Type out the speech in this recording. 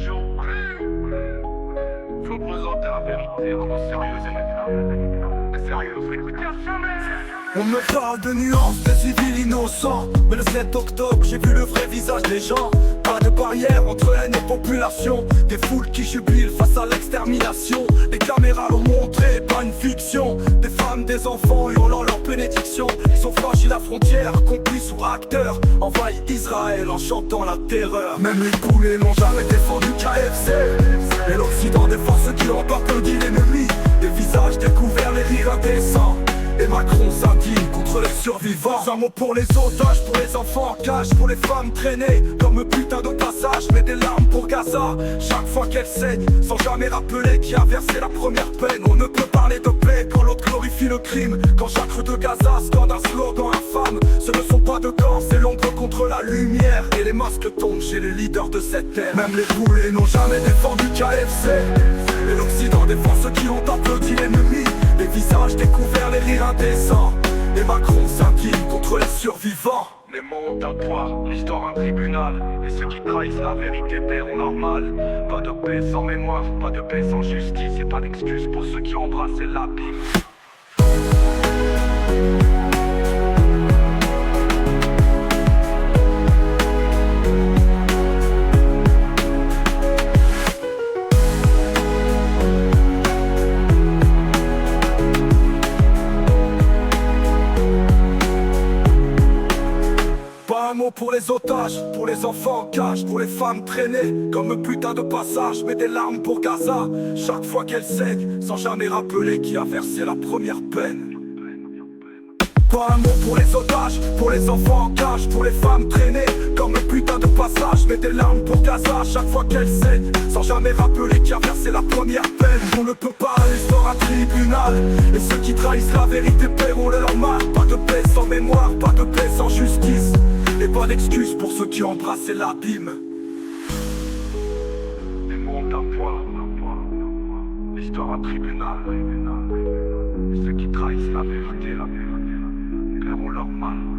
jour. Faut présenter la vérité, rendre sérieuse et maintenant. Sérieuse, écoutez un On me parle de nuances, de civils innocents. Mais le 7 octobre, j'ai vu le vrai visage des gens. Pas de barrière entre haine et population. Des foules qui jubilent face à l'extermination. Les caméras l'ont montré, pas une fiction. Des femmes, des enfants hurlant leur bénédiction. Ils ont franchi la frontière, complices ou acteurs. Envahis Israël en chantant la terreur. Même les poulets n'ont jamais défendu KFC. Et l'Occident défend ceux qui ont applaudi l'ennemi. Des visages découverts, les rires indécents. Et Macron s'indigne contre les survivants. Un mot pour les otages, pour les enfants en cage, pour les femmes traînées comme putain de passage. Mais des larmes pour Gaza, chaque fois qu'elle saigne, sans jamais rappeler qui a versé la première peine. On ne peut parler de paix quand l'autre glorifie le crime. Quand chaque rue de Gaza scande un slogan infâme. Ce ne sont pas de camps, c'est l'ombre contre la lumière. Et les masques tombent chez les leaders de cette terre. Même les poulets n'ont jamais défendu KFC. Et l'Occident défend ceux qui ont applaudi l'ennemi. Les visages découverts, les rires indécents. Et Macron s'indigne contre les survivants. Les mots ont un poids, l'histoire un tribunal. Et ceux qui trahissent la vérité paieront leur mal. Pas de paix sans mémoire, pas de paix sans justice. Et pas d'excuse pour ceux qui ont embrassé l'abîme. Un mot pour les otages, pour les enfants en cage, pour les femmes traînées comme putain de passage. Mais des larmes pour Gaza, chaque fois qu'elle saigne, sans jamais rappeler qui a versé la première peine. Pas un mot pour les otages, pour les enfants en cage, pour les femmes traînées comme putain de passage. Mais des larmes pour Gaza, chaque fois qu'elle saigne, sans jamais rappeler qui a versé la première peine. On ne peut pas l'histoire un tribunal. Et ceux qui trahissent la vérité paieront leur mal. Pas de paix sans mémoire, pas de paix sans justice. Et pas d'excuses pour ceux qui ont embrassé l'abîme. Les mots ont un poids, l'histoire un tribunal. Et ceux qui trahissent la vérité paieront leur mal.